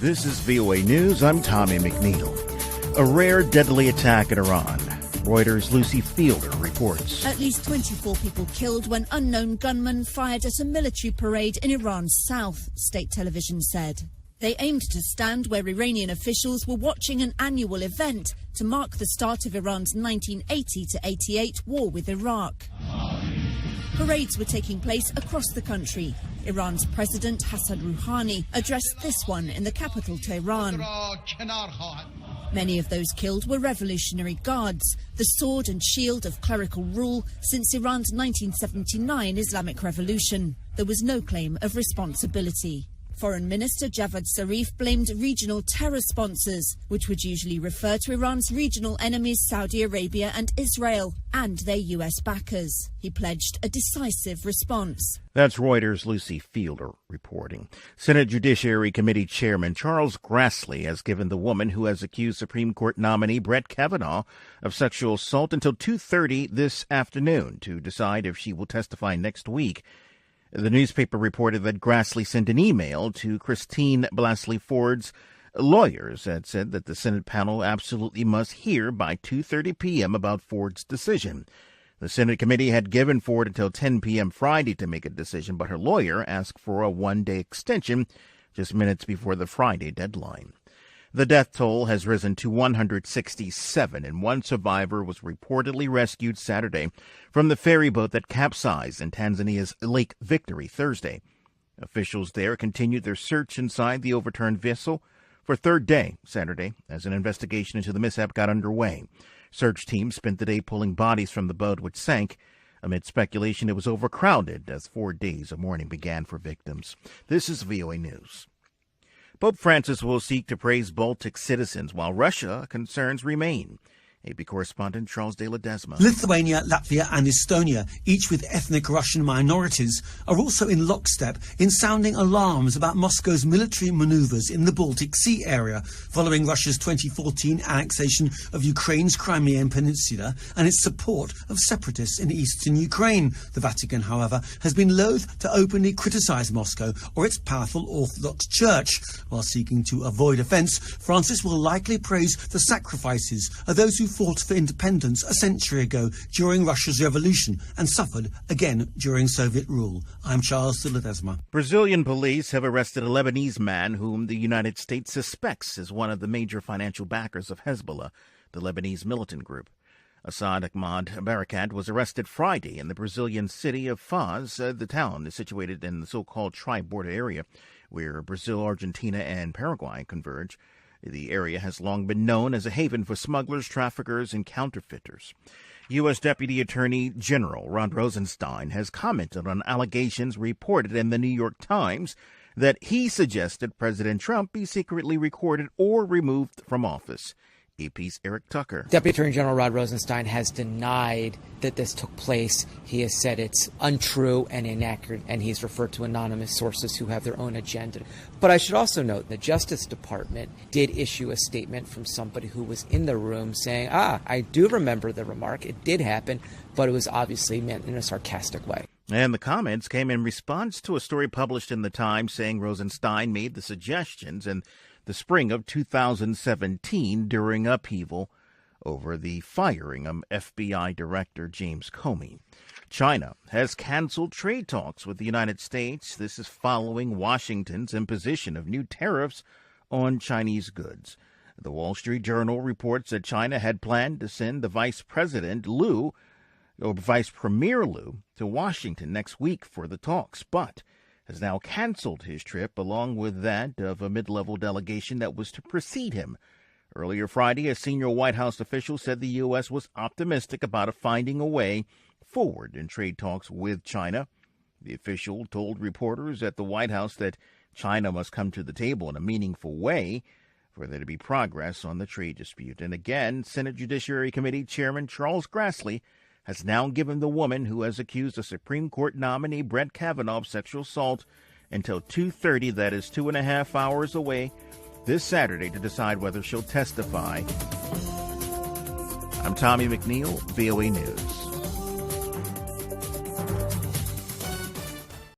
This is VOA News. I'm Tommy McNeil. A rare deadly attack in Iran. Reuters' Lucy Fielder reports. At least 24 people killed when unknown gunmen fired at a military parade in Iran's south, state television said. They aimed to stand where Iranian officials were watching an annual event to mark the start of Iran's 1980-88 war with Iraq. Parades were taking place across the country. Iran's President Hassan Rouhani addressed this one in the capital, Tehran. Many of those killed were Revolutionary Guards, the sword and shield of clerical rule since Iran's 1979 Islamic Revolution. There was no claim of responsibility. Foreign Minister Javad Zarif blamed regional terror sponsors, which would usually refer to Iran's regional enemies Saudi Arabia and Israel, and their US backers. He pledged a decisive response. That's Reuters' Lucy Fielder reporting. Senate Judiciary Committee Chairman Charles Grassley has given the woman who has accused Supreme Court nominee Brett Kavanaugh of sexual assault until 2:30 this afternoon to decide if she will testify next week. The newspaper reported that Grassley sent an email to Christine Blasey Ford's lawyers that said that the Senate panel absolutely must hear by 2:30 p.m. about Ford's decision. The Senate committee had given Ford until 10 p.m. Friday to make a decision, but her lawyer asked for a one-day extension just minutes before the Friday deadline. The death toll has risen to 167, and one survivor was reportedly rescued Saturday from the ferry boat that capsized in Tanzania's Lake Victory Thursday. Officials there continued their search inside the overturned vessel for a third day Saturday as an investigation into the mishap got underway. Search teams spent the day pulling bodies from the boat which sank. Amid speculation it was overcrowded as 4 days of mourning began for victims. This is VOA News. Pope Francis will seek to praise Baltic citizens while Russia concerns remain. AP correspondent Charles de Ledesma. Lithuania, Latvia and Estonia, each with ethnic Russian minorities, are also in lockstep in sounding alarms about Moscow's military maneuvers in the Baltic Sea area following Russia's 2014 annexation of Ukraine's Crimean Peninsula and its support of separatists in eastern Ukraine. The Vatican, however, has been loath to openly criticise Moscow or its powerful Orthodox Church. While seeking to avoid offence, Francis will likely praise the sacrifices of those who fought for independence a century ago during Russia's revolution and suffered again during Soviet rule. I'm Charles de Ledesma. Brazilian police have arrested a Lebanese man whom the United States suspects is one of the major financial backers of Hezbollah, the Lebanese militant group. Assad Ahmad Barakat was arrested Friday in the Brazilian city of Foz. The town is situated in the so-called tri-border area where Brazil, Argentina, and Paraguay converge. The area has long been known as a haven for smugglers, traffickers, and counterfeiters. U.S. Deputy Attorney General Rod Rosenstein has commented on allegations reported in the New York Times that he suggested President Trump be secretly recorded or removed from office. AP's Eric Tucker. Deputy Attorney General Rod Rosenstein has denied that this took place. He has said it's untrue and inaccurate, and he's referred to anonymous sources who have their own agenda. But I should also note the Justice Department did issue a statement from somebody who was in the room saying, I do remember the remark. It did happen, but it was obviously meant in a sarcastic way. And the comments came in response to a story published in the Times saying Rosenstein made the suggestions in the spring of 2017 during upheaval over the firing of FBI Director James Comey. China has canceled trade talks with the United States. This is following Washington's imposition of new tariffs on Chinese goods. The Wall Street Journal reports that China had planned to send the Vice Premier Liu to Washington next week for the talks, but has now canceled his trip along with that of a mid-level delegation that was to precede him. Earlier Friday, a senior White House official said the U.S. was optimistic about finding a way forward in trade talks with China. The official told reporters at the White House that China must come to the table in a meaningful way for there to be progress on the trade dispute. And again, Senate Judiciary Committee Chairman Charles Grassley has now given the woman who has accused a Supreme Court nominee Brett Kavanaugh of sexual assault until 2:30, that is 2.5 hours away, this Saturday to decide whether she'll testify. I'm Tommy McNeil, VOA News.